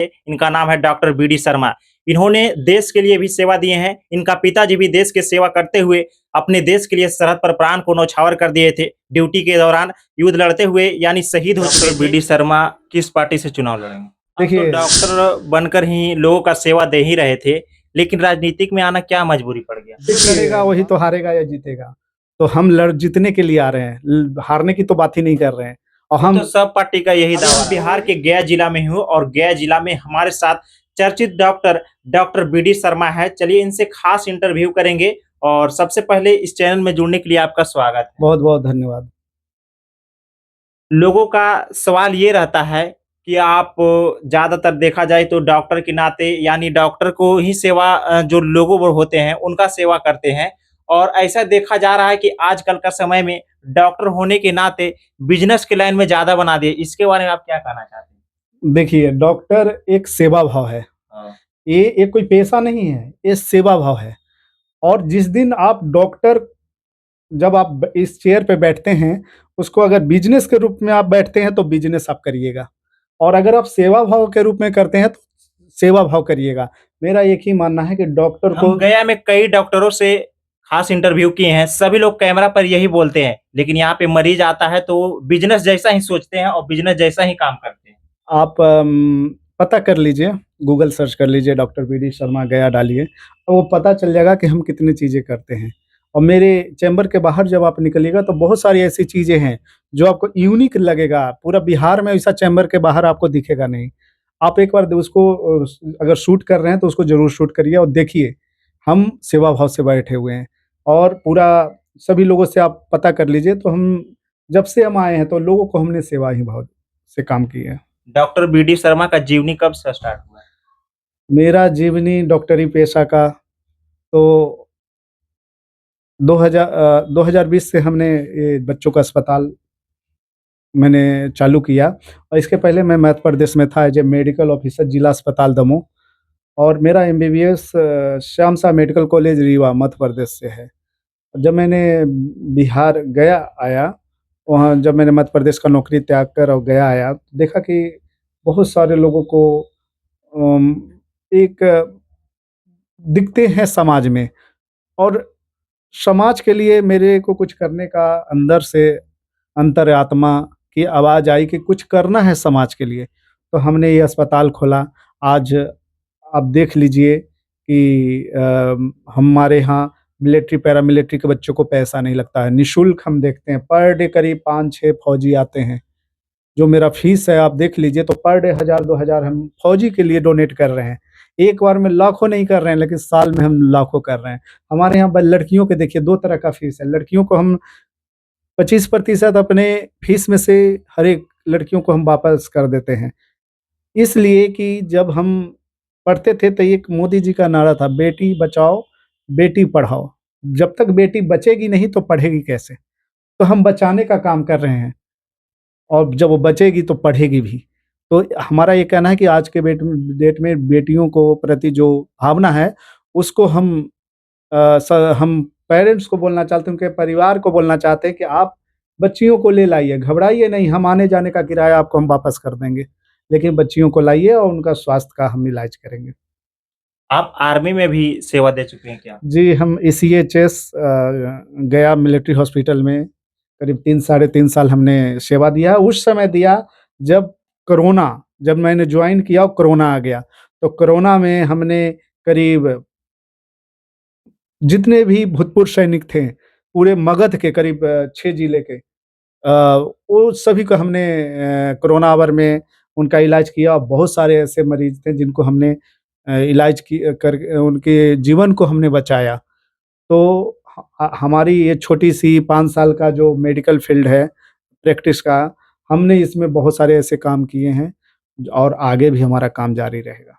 इनका नाम है डॉक्टर बी डी शर्मा। इन्होंने देश के लिए भी सेवा दिए हैं। इनका पिताजी भी देश की सेवा करते हुए अपने देश के लिए सरहद पर प्राण को न्यौछावर कर दिए थे। ड्यूटी के दौरान युद्ध लड़ते हुए यानी शहीद हो चुके बी डी शर्मा किस पार्टी से चुनाव लड़ेंगे? आप तो देखिए डॉक्टर बनकर ही लोगों का सेवा दे ही रहे थे, लेकिन राजनीतिक में आना क्या मजबूरी पड़ गया? लड़ेगा वही तो हारेगा या जीतेगा। तो हम लड़ जीतने के लिए आ रहे हैं, हारने की तो बात ही नहीं कर रहे हैं। और ये हम तो सब पार्टी का यही दावा है। बिहार के गया जिला में हूँ और गया जिला में हमारे साथ चर्चित डॉक्टर बी डी शर्मा है। चलिए इनसे खास इंटरव्यू करेंगे और सबसे पहले इस चैनल में जुड़ने के लिए आपका स्वागत है। बहुत बहुत धन्यवाद। लोगों का सवाल ये रहता है कि आप ज़्यादातर देखा जाए तो डॉक्टर के नाते यानी डॉक्टर को ही सेवा जो लोगों वो होते हैं उनका सेवा करते हैं और ऐसा देखा जा रहा है कि आजकल का समय में डॉक्टर होने के नाते बिजनेस के लाइन में ज़्यादा बना दिए। इसके बारे में आप क्या कहना चाहते हैं? देखिए, डॉक्टर एक सेवा भाव है। हाँ। ये कोई पेशा नहीं है, ये सेवा भाव है। और जिस दिन आप डॉक्टर जब आप इस चेयर पे बैठते हैं, उसको अगर बिज़नेस के रूप में आप बैठते हैं, तो बिज़नेस आप करिएगा। और अगर आप सेवा भाव के रूप में करते हैं, तो सेवा भाव करिएगा। मेरा एक ही मानना है कि डॉक्टर को हम गया में कई डॉक्टरों से खास इंटरव्यू किए हैं। सभी लोग कैमरा पर यही बोलते हैं, लेकिन यहाँ पे मरीज आता है तो बिज़नेस जैसा ही सोचते हैं और बिज़नेस जैसा ही काम करते हैं। आप पता कर लीजिए, गूगल सर्च कर लीजिए, डॉक्टर बी डी शर्मा गया डालिए, तो वो पता चल जाएगा कि हम कितनी चीज़ें करते हैं। और मेरे चैम्बर के बाहर जब आप निकलिएगा, तो बहुत सारी ऐसी चीज़ें हैं, जो आपको यूनिक लगेगा। पूरा बिहार में ऐसा चैम्बर के बाहर आपको दिखेगा नहीं। आप एक बार उसको अगर शूट कर रहे हैं, तो उसको ज़रूर शूट करिए और देखिए, हम सेवा भाव से बैठे हुए हैं। और पूरा सभी लोगों से आप पता कर लीजिए, तो हम जब से हम आए हैं, तो लोगों को हमने सेवा ही भाव से काम किया है। डॉक्टर बी डी शर्मा का जीवनी कब से स्टार्ट हुआ है? मेरा जीवनी डॉक्टरी पेशा का तो 2020 से हमने ये बच्चों का अस्पताल मैंने चालू किया। और इसके पहले मैं मध्य प्रदेश में था एज ए मेडिकल ऑफिसर, जिला अस्पताल दमोह। और मेरा MBBS Shyam Shah medical college Rewa Madhya Pradesh से है। जब मैंने बिहार गया आया, वहाँ जब मैंने मध्य प्रदेश का नौकरी त्याग कर और गया आया, तो देखा कि बहुत सारे लोगों को अम, एक दिखते हैं समाज में। और समाज के लिए मेरे को कुछ करने का अंदर से अंतर्आत्मा की आवाज़ आई कि कुछ करना है समाज के लिए। तो हमने ये अस्पताल खोला। आज आप देख लीजिए कि हमारे यहाँ मिलिट्री, पैरामिलिट्री के बच्चों को पैसा नहीं लगता है। निःशुल्क हम देखते हैं, पर डे करीब 5-6 फौजी आते हैं। जो मेरा फ़ीस है आप देख लीजिए, तो पर डे 1000-2000 हम फौजी के लिए डोनेट कर रहे हैं। एक बार में लाखों नहीं कर रहे हैं, लेकिन साल में हम लाखों कर रहे हैं। हमारे यहाँ ब लड़कियों के देखिए 2 तरह का फ़ीस है। लड़कियों को हम 25% अपने फ़ीस में से हर एक लड़कियों को हम वापस कर देते हैं। इसलिए कि जब हम पढ़ते थे, तो एक मोदी जी का नारा था, बेटी बचाओ, बेटी पढ़ाओ। जब तक बेटी बचेगी नहीं, तो पढ़ेगी कैसे? तो हम बचाने का काम कर रहे हैं। और जब वो बचेगी तो पढ़ेगी भी। तो हमारा ये कहना है कि आज के डेट में बेटियों को प्रति जो भावना है, उसको हम पेरेंट्स को बोलना चाहते हैं, उनके परिवार को बोलना चाहते हैं कि आप बच्चियों को ले लाइए, घबराइए नहीं, हम आने-जाने का किराया आपको हम वापस कर देंगे। लेकिन बच्चियों को लाइए और उनका स्वास्थ्य का हम इलाज करेंगे। आप आर्मी में भी सेवा दे चुके हैं क्या? जी, हम एसीएचएस गया मिलिट्री हॉस्पिटल में करीब 3 साढ़े 3 साल हमने सेवा दिया। उस समय दिया जब जब मैंने जॉइन किया और कोरोना आ गया। तो कोरोना में हमने करीब जितने भी भूतपूर्व सैनिक थे, पूरे मगध के करीब 6 जिले के, वो सभी को हमने कोरोना आवर में उनका इलाज किया। और बहुत सारे ऐसे मरीज़ थे जिनको हमने इलाज की कर उनके जीवन को हमने बचाया। तो हमारी ये छोटी-सी 5 साल का जो मेडिकल फ़ील्ड है, प्रैक्टिस का, हमने इसमें बहुत सारे ऐसे काम किए हैं और आगे भी हमारा काम जारी रहेगा।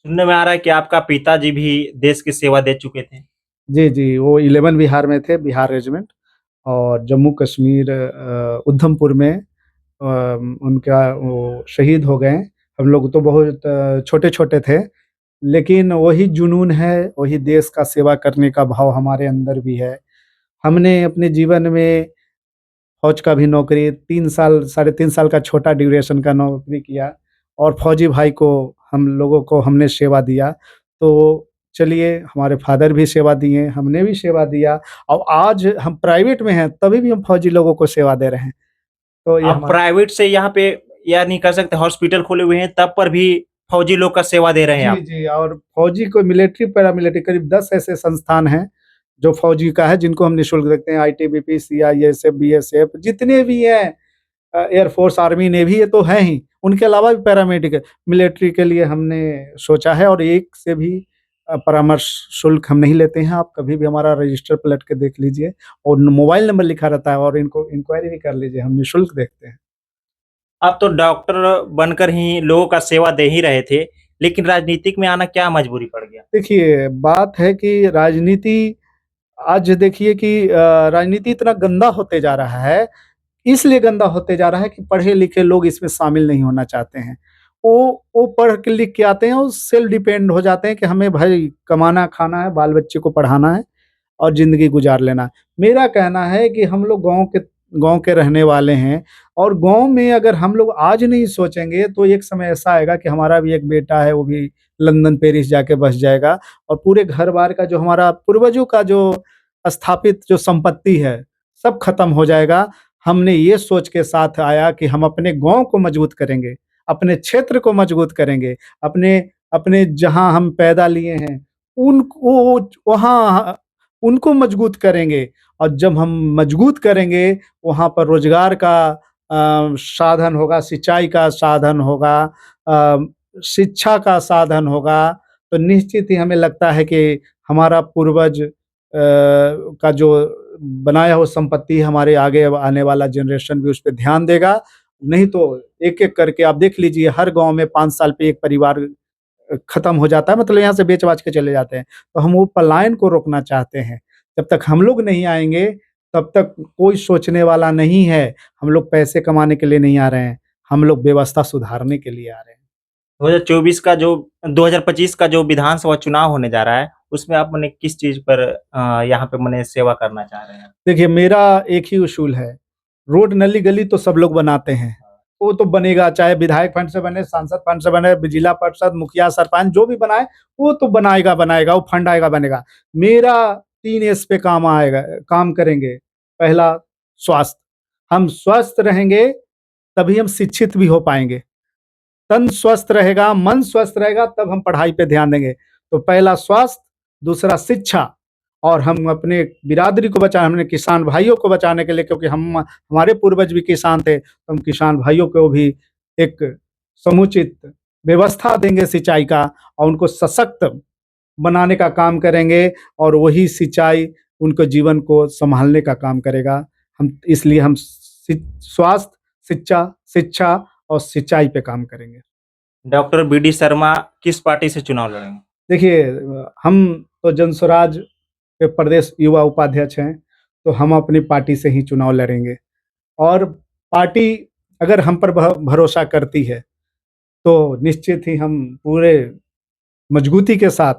सुनने में आ रहा है कि आपका पिताजी भी देश की सेवा दे चुके थे। जी, जी, वो 11 बिहार में थे, बिहार रेजिमेंट। और जम्मू कश्मीर उधमपुर में उनका वो शहीद हो गए। हम लोग तो बहुत छोटे-छोटे थे, लेकिन वही जुनून है, वही देश का सेवा करने का भाव हमारे अंदर भी है। हमने अपने जीवन में फ़ौज का भी नौकरी 3 साल, साढ़े 3 साल का छोटा ड्यूरेशन का नौकरी किया और फ़ौजी भाई को हम लोगों को हमने सेवा दिया। तो चलिए, हमारे फादर भी सेवा दिए, हमने भी सेवा दिया और आज हम प्राइवेट में हैं, तभी भी हम फौजी लोगों को सेवा दे रहे हैं। तो ये आप हमारा प्राइवेट से यहाँ पे या नहीं कर सकते, हॉस्पिटल खोले हुए हैं तब पर भी फौजी लोग का सेवा दे रहे हैं जी, आप। जी और फौजी को मिलिट्री, पैरामिलिट्री करीब 10 ऐसे संस्थान हैं, जो फौजी का है, जिनको हम निःशुल्क देखते हैं। आईटीबीपी, सीआईएसएफ, बीएसएफ जितने भी हैं, एयरफोर्स, आर्मी, नेवी ये तो हैं ही। उनके अलावा भी पैरामेडिक मिलिट्री के लिए हमने सोचा है और एक से भी परामर्श शुल्क हम नहीं लेते हैं। आप कभी भी हमारा रजिस्टर पलट के देख लीजिए और मोबाइल नंबर लिखा रहता है और इनको इंक्वायरी भी कर लीजिए, हम निःशुल्क देखते हैं। आप तो डॉक्टर बनकर ही लोगों का सेवा दे ही रहे थे, लेकिन राजनीतिक में आना क्या मजबूरी पड़ गया? देखिए, बात है कि राजनीति आज देखिए कि राजनीति इतना गंदा होते जा रहा है, इसलिए गंदा होते जा रहा है कि पढ़े-लिखे लोग इसमें शामिल नहीं होना चाहते हैं। वो पढ़ के लिख के आते हैं और सेल्फ डिपेंड हो जाते हैं कि हमें भाई कमाना, खाना है, बाल-बच्चे को पढ़ाना है और ज़िंदगी गुज़ार लेना है। मेरा कहना है कि हम लोग गाँव के रहने वाले हैं और गाँव में अगर हम लोग आज नहीं सोचेंगे, तो एक समय ऐसा आएगा कि हमारा भी एक बेटा है, वो भी लंदन, पेरिस जाके बस जाएगा और पूरे घर-बार का जो हमारा पूर्वजों का जो स्थापित जो संपत्ति है, सब खत्म हो जाएगा। हमने ये सोच के साथ आया कि हम अपने गाँव को मजबूत करेंगे, अपने क्षेत्र को मजबूत करेंगे, अपने अपने जहाँ हम पैदा लिए हैं, वो वहाँ उनको मजबूत करेंगे और जब हम मजबूत करेंगे, वहाँ पर रोज़गार का साधन होगा, सिंचाई का साधन होगा, अ, शिक्षा का साधन होगा, तो निश्चित ही हमें लगता है कि हमारा पूर्वज का जो बनाया हुआ संपत्ति है, हमारे आगे आने वाला जनरेशन भी उस पे ध्यान देगा। नहीं तो एक-एक करके आप देख लीजिए, हर गाँव में 5 साल पे एक परिवार खत्म हो जाता है, मतलब यहाँ से बेच-बाच के चले जाते हैं। तो हम वो पलायन को रोकना चाहते हैं। जब तक हम लोग नहीं आएँगे, तब तक कोई सोचने वाला नहीं है। हम लोग पैसे कमाने के लिए नहीं आ रहे हैं, हम लोग व्यवस्था सुधारने के लिए आ रहे हैं। 2024 का जो 2025 का जो विधानसभा चुनाव होने जा रहा है, उसमें आप मने किस चीज़ पर यहाँ पे मने सेवा करना चाह रहे हैं? देखिए, मेरा एक ही उसूल है, रोड, नली-गली तो सब लोग बनाते हैं। वो तो बनेगा, चाहे विधायक फंड से बने, सांसद फंड से बने, जिला परिषद, मुखिया, सरपंच जो भी बनाए, वो तो बनाएगा, वो फंड आएगा, बनेगा। मेरा 3 एस पे काम करेंगे। पहला, स्वास्थ्य। हम स्वस्थ रहेंगे, तभी हम शिक्षित भी हो पाएँगे। तन स्वस्थ रहेगा, मन स्वस्थ रहेगा, तब हम पढ़ाई पे ध्यान देंगे। तो पहला स्वास्थ्य, दूसरा शिक्षा और हम अपने बिरादरी को हमने किसान भाइयों को बचाने के लिए, क्योंकि हम हमारे पूर्वज भी किसान थे, तो हम किसान भाइयों को भी एक समुचित व्यवस्था देंगे सिंचाई का और उनको सशक्त बनाने का काम करेंगे और वही सिंचाई उनको जीवन को सँभालने का काम करेगा। हम स्वास्थ्य, शिक्षा और सिंचाई पे काम करेंगे। डॉक्टर बीडी शर्मा किस पार्टी से चुनाव लड़ेंगे? देखिए, हम तो जनस्वराज के प्रदेश युवा उपाध्यक्ष हैं, तो हम अपनी पार्टी से ही चुनाव लड़ेंगे और पार्टी अगर हम पर भरोसा करती है, तो निश्चित ही हम पूरे मजबूती के साथ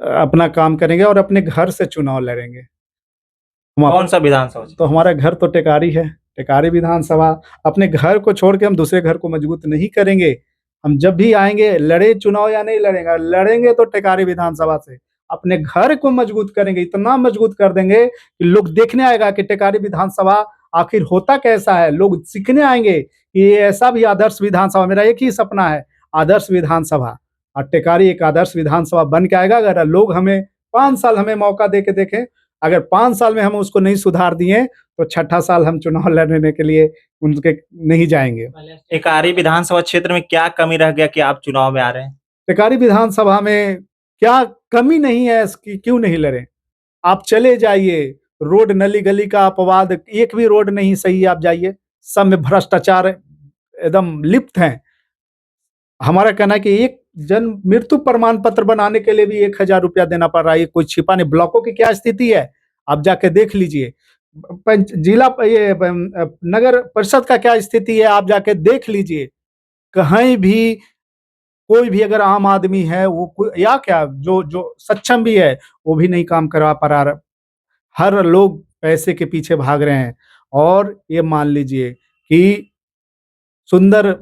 अपना काम करेंगे और अपने घर से चुनाव लड़ेंगे। हम अप कौन-सा विधानसभा तो क्षेत्र? हमारा घर तो टेकारी है, टेकारी विधानसभा। अपने घर को छोड़ के हम दूसरे घर को मजबूत नहीं करेंगे। हम जब भी आएँगे, लड़े चुनाव या नहीं लड़ेंगे, लड़ेंगे तो टेकारी विधानसभा से। अपने घर को मजबूत करेंगे, इतना मजबूत कर देंगे कि लोग देखने आएगा कि टेकारी विधानसभा आखिर होता कैसा है। लोग सीखने आएँगे कि ये ऐसा भी आदर्श विधानसभा, मेरा एक ही सपना है, आदर्श विधानसभा और टेकारी एक आदर्श विधानसभा बन के आएगा। अगर लोग हमें 5 साल हमें मौका दे के देखें, अगर 5 साल में हम उसको नहीं सुधार दिए, तो छठा साल हम चुनाव लड़ने के लिए उनके नहीं जाएँगे। टेकारी विधानसभा क्षेत्र में क्या कमी रह गया कि आप चुनाव में आ रहे हैं? टेकारी विधानसभा में क्या कमी नहीं है इसकी, क्यों नहीं लड़ें? आप चले जाइए, रोड, नली-गली का अपवाद, एक भी रोड नहीं सही है, आप जाइए, सब में भ्रष्टाचार एकदम लिप्त हैं। हमारा कहना है कि एक जन्म मृत्यु प्रमाण पत्र बनाने के लिए भी 1000 रुपया देना पड़ रहा है, ये कोई छिपा नहीं। ब्लॉकों की क्या स्थिति है, आप जाके देख लीजिए। नगर परिषद का क्या स्थिति है, आप जाके देख लीजिए। कहीं भी कोई भी अगर आम आदमी है, वो कोई या क्या जो जो सक्षम भी है, वो भी नहीं काम करवा पा रहा। हर लोग पैसे के पीछे भाग रहे हैं और ये मान लीजिए कि सुंदर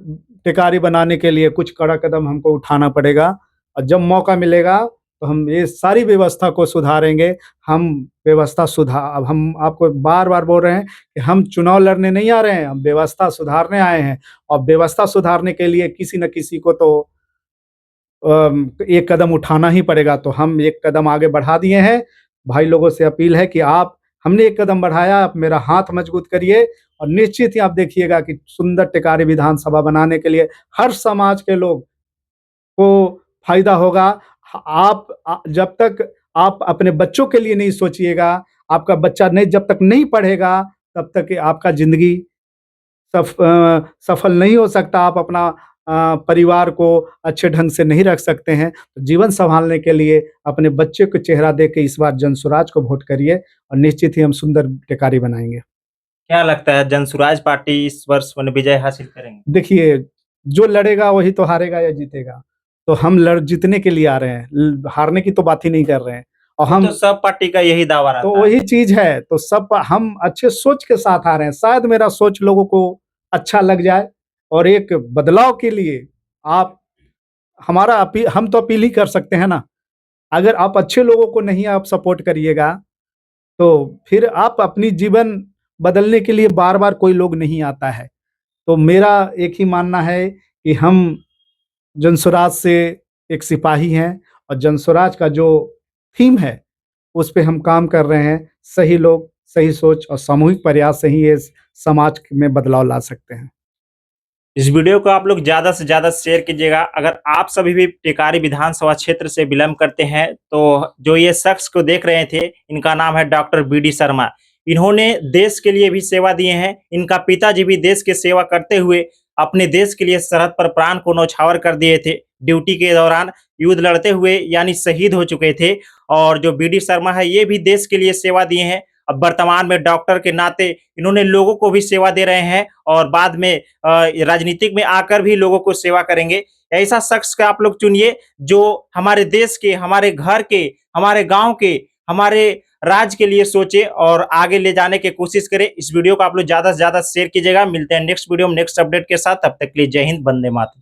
टिकारी बनाने के लिए कुछ कड़ा कदम हमको उठाना पड़ेगा और जब मौका मिलेगा तो हम ये सारी व्यवस्था को सुधारेंगे। हम अब हम आपको बार-बार बोल रहे हैं कि हम चुनाव लड़ने नहीं आ रहे हैं, हम व्यवस्था सुधारने आए हैं और व्यवस्था सुधारने के लिए किसी न किसी को तो एक कदम उठाना ही पड़ेगा। तो हम एक कदम आगे बढ़ा दिए हैं। भाई लोगों से अपील है कि हमने एक कदम बढ़ाया, आप मेरा हाथ मजबूत करिए और निश्चित ही आप देखिएगा कि सुंदर टिकारी विधानसभा बनाने के लिए हर समाज के लोग को फ़ायदा होगा। जब तक आप अपने बच्चों के लिए नहीं सोचिएगा, आपका बच्चा जब तक नहीं पढ़ेगा, तब तक आपका ज़िंदगी सफल नहीं हो सकता। आप अपना परिवार को अच्छे ढंग से नहीं रख सकते हैं। तो जीवन सँभालने के लिए अपने बच्चे को चेहरा दे के इस बार जनसुराज को वोट करिए और निश्चित ही हम सुंदर टिकारी बनाएँगे। क्या लगता है जनसुराज पार्टी इस वर्ष विजय हासिल करेंगे? देखिए, जो लड़ेगा वही तो हारेगा या जीतेगा। तो हम जीतने के लिए आ रहे हैं, हारने की तो बात ही नहीं कर रहे हैं। और हम तो सब पार्टी का यही दावा रहता तो है। वही चीज़ है, तो हम अच्छे सोच के साथ आ रहे हैं। शायद मेरा सोच लोगों को अच्छा लग जाए और एक बदलाव के लिए आप हम तो अपील ही कर सकते हैं ना। अगर आप अच्छे लोगों को नहीं आप सपोर्ट करिएगा, तो फिर आप अपनी जीवन बदलने के लिए बार-बार कोई लोग नहीं आता है। तो मेरा एक ही मानना है कि हम जनसुराज से एक सिपाही हैं और जनसुराज का जो थीम है, उस पे हम काम कर रहे हैं। सही लोग, सही सोच और सामूहिक प्रयास से ही ये समाज में बदलाव ला सकते हैं। इस वीडियो को आप लोग ज़्यादा से ज़्यादा शेयर कीजिएगा। अगर आप सभी भी टिकारी विधानसभा क्षेत्र से बिलॉन्ग करते हैं, तो जो ये शख्स को देख रहे थे, इनका नाम है डॉक्टर बीडी शर्मा। इन्होंने देश के लिए भी सेवा दिए हैं। इनका पिताजी भी देश की सेवा करते हुए अपने देश के लिए सरहद पर प्राण को न्यौछावर कर दिए थे। ड्यूटी के दौरान युद्ध लड़ते हुए यानी शहीद हो चुके थे और जो बीडी शर्मा है, ये भी देश के लिए सेवा दिए हैं। अब वर्तमान में डॉक्टर के नाते इन्होंने लोगों को भी सेवा दे रहे हैं और बाद में राजनीतिक में आकर भी लोगों को सेवा करेंगे। ऐसा शख्स का आप लोग चुनिए जो हमारे देश के, हमारे घर के, हमारे गाँव के, हमारे राज्य के लिए सोचे और आगे ले जाने की कोशिश करे। इस वीडियो को आप लोग ज़्यादा से ज़्यादा शेयर कीजिएगा। मिलते हैं नेक्स्ट वीडियो में नेक्स्ट अपडेट के साथ। तब तक के लिए जय हिंद, वंदे मातरम।